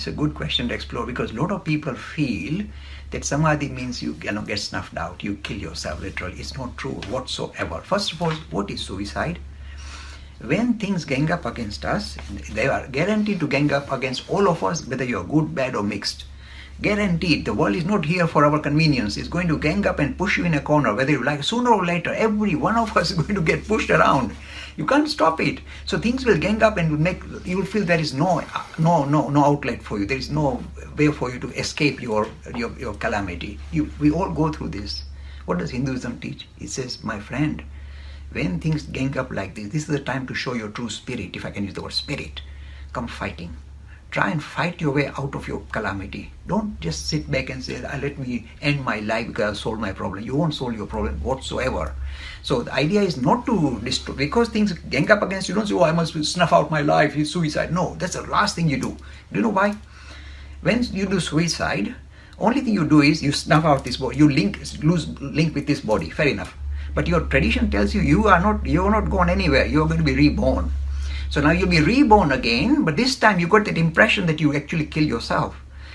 It's a good question to explore, because a lot of people feel that Samadhi means you get snuffed out, you kill yourself literally. It's not true whatsoever. First of all, what is suicide? When things gang up against us, they are guaranteed to gang up against all of us, whether you're good, bad or mixed. Guaranteed. The world is not here for our convenience. It's going to gang up and push you in a corner, whether you like. Sooner or later, every one of us is going to get pushed around. You can't stop it. So things will gang up and you will feel there is no outlet for you. There is no way for you to escape your calamity. We all go through this. What does Hinduism teach? It says, my friend, when things gang up like this is the time to show your true spirit, if I can use the word spirit. Come fighting. Try and fight your way out of your calamity. Don't just sit back and say, let me end my life because I solved my problem. You won't solve your problem whatsoever. So the idea is not to destroy, because things gang up against you. Don't say, I must snuff out my life, it's suicide. No, that's the last thing you do. Do you know why? When you do suicide, only thing you do is you snuff out this body. You lose link with this body. Fair enough. But your tradition tells you you're not going anywhere. You're going to be reborn. So now you'll be reborn again, but this time you got that impression that you actually kill yourself.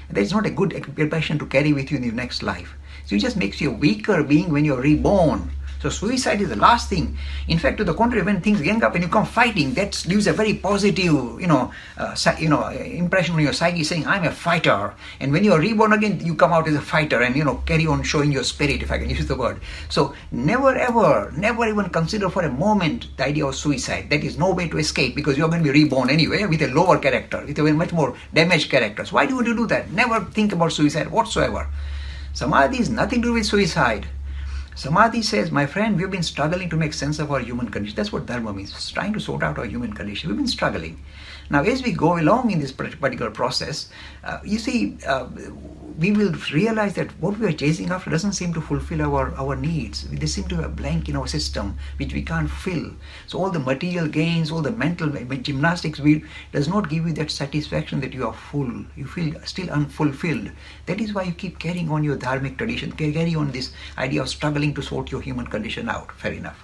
That is not a good impression to carry with you in your next life. So it just makes you a weaker being when you're reborn. So suicide is the last thing. In fact, to the contrary, when things gang up and you come fighting, that leaves a very positive, impression on your psyche, saying, I'm a fighter. And when you're reborn again, you come out as a fighter and, carry on showing your spirit, if I can use the word. So never even consider for a moment the idea of suicide. That is no way to escape, because you're going to be reborn anyway with a lower character, with a much more damaged character. So why do you do that? Never think about suicide whatsoever. Samadhi is nothing to do with suicide. Samadhi says, my friend, we've been struggling to make sense of our human condition. That's what dharma means. It's trying to sort out our human condition. We've been struggling. Now, as we go along in this particular process, we will realize that what we are chasing after doesn't seem to fulfill our needs. They seem to have a blank in our system, which we can't fill. So all the material gains, all the mental gymnastics, does not give you that satisfaction that you are full. You feel still unfulfilled. That is why you keep carrying on your dharmic tradition, carry on this idea of struggling to sort your human condition out. Fair enough.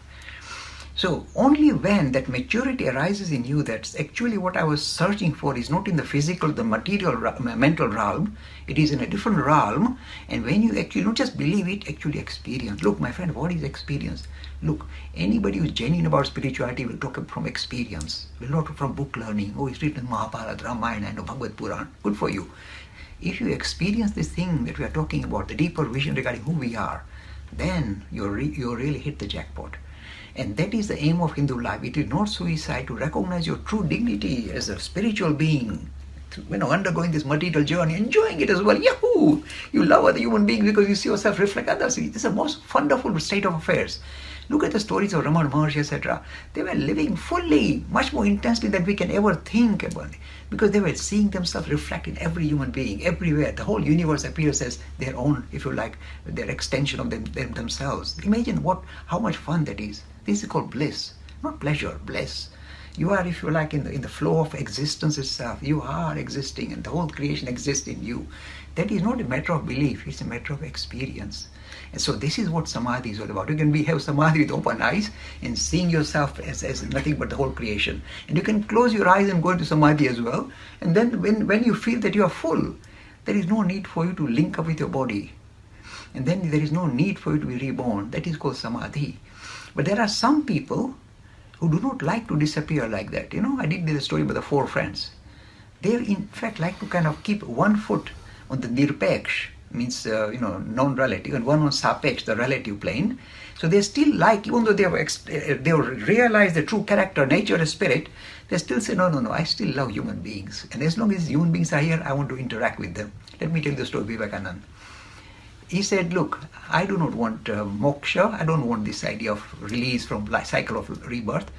So only when that maturity arises in you, that's actually what I was searching for, is not in the physical, the material, mental realm. It is in a different realm. And when you actually don't just believe it, actually experience. Look, my friend, what is experience? Look, anybody who's genuine about spirituality will talk from experience, will not talk from book learning. Oh, it's written in Mahabharata, Ramayana and Bhagavad Puran. Good for you. If you experience this thing that we are talking about, the deeper vision regarding who we are, then you really hit the jackpot. And that is the aim of Hindu life. It is not suicide, to recognize your true dignity as a spiritual being, undergoing this material journey, enjoying it as well. Yahoo! You love other human beings because you see yourself reflect others. This is the most wonderful state of affairs. Look at the stories of Ramana Maharshi, etc. They were living fully, much more intensely than we can ever think about, because they were seeing themselves reflect in every human being, everywhere. The whole universe appears as their own, if you like, their extension of themselves. Imagine how much fun that is. This is called bliss, not pleasure, bliss. You are, if you like, in the flow of existence itself. You are existing, and the whole creation exists in you. That is not a matter of belief, it's a matter of experience. And so this is what Samadhi is all about. You can have Samadhi with open eyes and seeing yourself as nothing but the whole creation. And you can close your eyes and go into Samadhi as well. And then when you feel that you are full, there is no need for you to link up with your body. And then there is no need for you to be reborn. That is called Samadhi. But there are some people who do not like to disappear like that. I did the story about the 4 friends. They in fact like to kind of keep one foot on the nirpeksh, means non-relative, and one on sapeksh, the relative plane. So they still like, even though they have realized the true character, nature, and spirit, they still say, no, I still love human beings. And as long as human beings are here, I want to interact with them. Let me tell you the story of Vivekananda. He said, look, I do not want moksha. I don't want this idea of release from cycle of rebirth.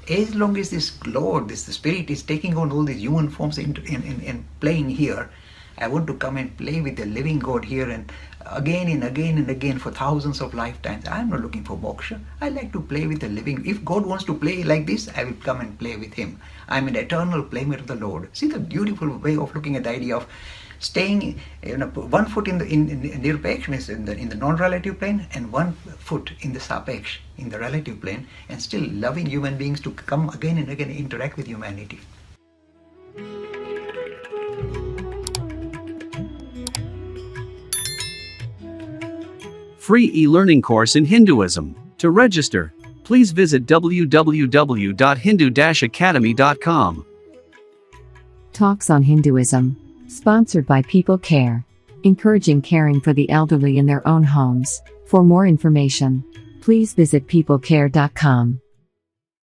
As long as this Lord, the Spirit is taking on all these human forms and playing here, I want to come and play with the living God here and again for thousands of lifetimes. I'm not looking for moksha. I like to play with the living. If God wants to play like this, I will come and play with Him. I'm an eternal playmate of the Lord. See the beautiful way of looking at the idea of staying, one foot in the nirpeksh, means in the non-relative plane, and one foot in the sapeksh, in the relative plane, and still loving human beings to come again and again interact with humanity. free e-learning course in Hinduism. To register, please visit www.hindu-academy.com. Talks on Hinduism. Sponsored by People Care. Encouraging caring for the elderly in their own homes. For more information, please visit peoplecare.com.